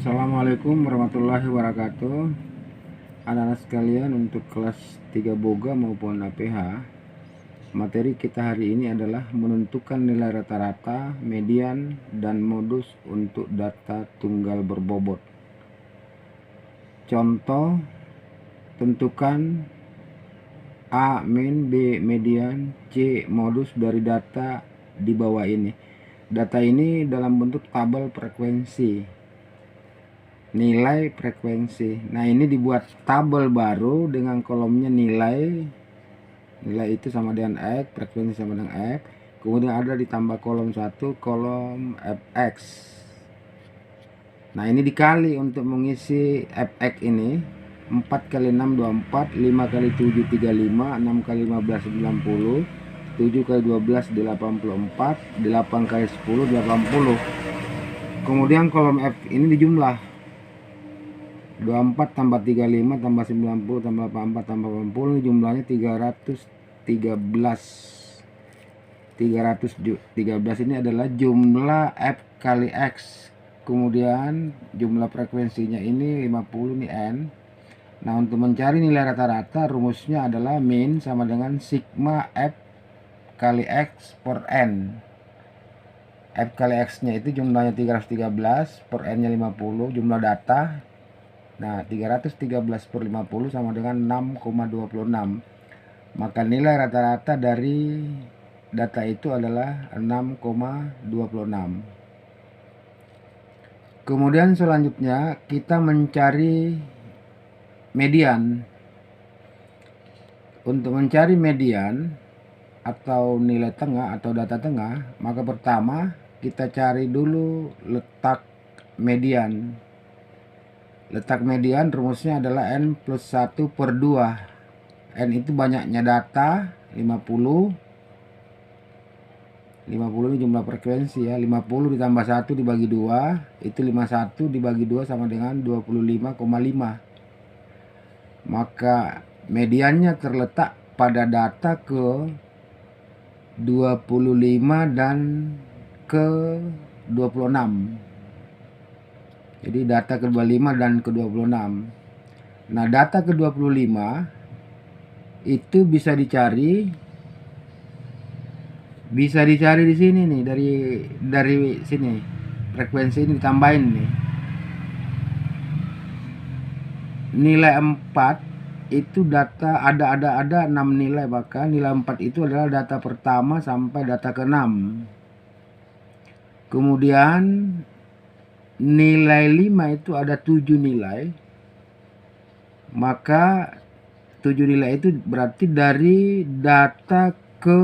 Assalamualaikum warahmatullahi wabarakatuh. Anak-anak sekalian, untuk kelas 3 Boga maupun APH, materi kita hari ini adalah menentukan nilai rata-rata, median, dan modus untuk data tunggal berbobot. Contoh, tentukan A min, B median, C modus dari data di bawah ini. Data ini dalam bentuk tabel frekuensi, nilai frekuensi. Nah, ini dibuat tabel baru dengan kolomnya nilai itu sama dengan X, frekuensi sama dengan X. Kemudian ada ditambah kolom 1, kolom fx. Nah, ini dikali untuk mengisi fx ini. 4 kali 6 24, 5 kali 7 35, 6 kali 15 90, 7 kali 12 84, 8 kali 10 80. Kemudian kolom F ini dijumlah. 24 tambah 35 tambah 90 tambah 84 tambah 80, jumlahnya 313. 313 ini adalah jumlah F kali X. Kemudian jumlah frekuensinya ini 50, ini N. Nah, untuk mencari nilai rata-rata, rumusnya adalah min sama dengan sigma F kali X per N. F kali X nya itu jumlahnya 313, per N nya 50, jumlah data. Nah, 313 per 50 sama dengan 6,26. Maka nilai rata-rata dari data itu adalah 6,26. Kemudian selanjutnya kita mencari median. Untuk mencari median atau nilai tengah atau data tengah, maka pertama kita cari dulu letak median. Letak median rumusnya adalah N plus 1 per 2. N itu banyaknya data, 50. 50 ini jumlah frekuensi ya. 50 ditambah 1 dibagi 2, itu 51 dibagi 2 sama dengan 25,5. Maka mediannya terletak pada data ke 25 dan ke 26. Jadi data ke-25 dan ke-26. Nah, data ke-25 itu bisa dicari di sini nih, dari sini. Frekuensi ini ditambahin nih. Nilai 4 itu data ada 6 nilai, bahkan nilai 4 itu adalah data pertama sampai data ke-6. Kemudian nilai 5 itu ada 7 nilai. Maka 7 nilai itu berarti dari data ke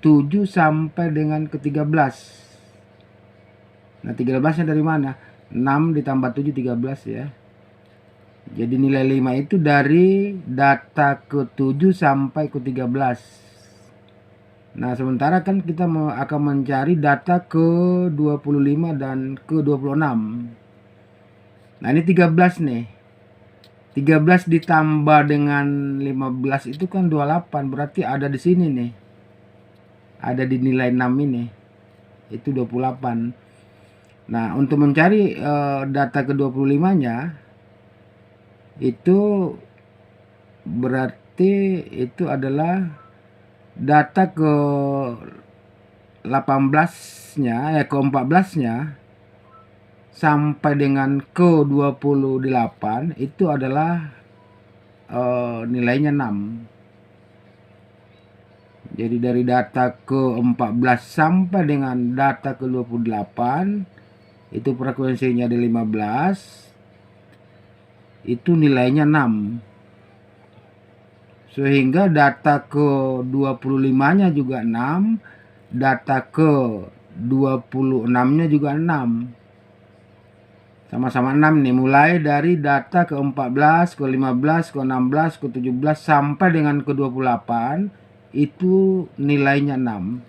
7 sampai dengan ke 13. Nah, 13 nya dari mana? 6 ditambah 7 13 ya. Jadi nilai 5 itu dari data ke 7 sampai ke 13. Nah, sementara kan kita akan mencari data ke 25 dan ke 26. Nah, ini 13 nih. 13 ditambah dengan 15 itu kan 28. Berarti ada di sini nih. Ada di nilai 6 ini. Itu 28. Nah, untuk mencari data ke 25-nya, itu berarti itu adalah data ke 18-nya, ke 14-nya sampai dengan ke 28 itu adalah nilainya 6. Jadi dari data ke 14 sampai dengan data ke 28 itu frekuensinya ada 15, itu nilainya 6. Sehingga data ke 25-nya juga 6, data ke 26-nya juga 6. Sama-sama 6 nih, mulai dari data ke 14, ke 15, ke 16, ke 17 sampai dengan ke 28 itu nilainya 6.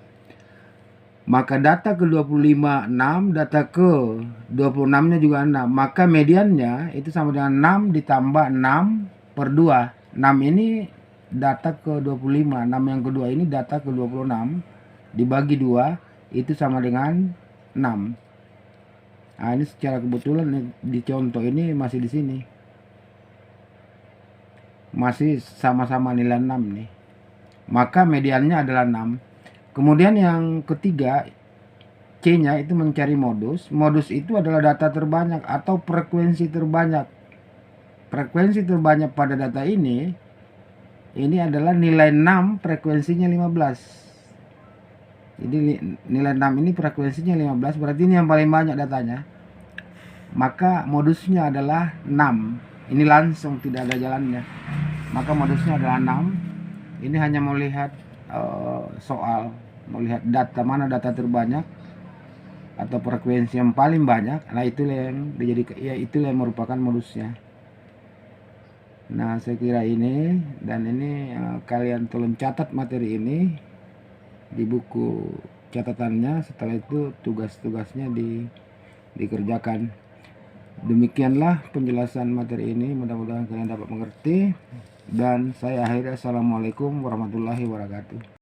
Maka data ke 25 6, data ke 26-nya juga 6. Maka mediannya itu sama dengan 6 ditambah 6 per 2. 6 ini data ke 25, 6 yang kedua ini data ke 26 dibagi 2 itu sama dengan 6. Nah, ini secara kebetulan nih, di contoh ini masih di sini. Masih sama-sama nilai 6 nih. Maka mediannya adalah 6. Kemudian yang ketiga, C-nya itu mencari modus. Modus itu adalah data terbanyak atau frekuensi terbanyak. Frekuensi terbanyak pada data ini adalah nilai 6, frekuensinya 15. Jadi nilai 6 ini frekuensinya 15, berarti ini yang paling banyak datanya. Maka modusnya adalah 6. Ini langsung tidak ada jalannya. Maka modusnya adalah 6. Ini hanya melihat soal, melihat data mana data terbanyak atau frekuensi yang paling banyak. Nah, itulah yang merupakan modusnya. Nah, saya kira ini, dan ini kalian tolong catat materi ini di buku catatannya. Setelah itu tugas-tugasnya dikerjakan. Demikianlah penjelasan materi ini, mudah-mudahan kalian dapat mengerti, dan saya akhiri. Assalamualaikum warahmatullahi wabarakatuh.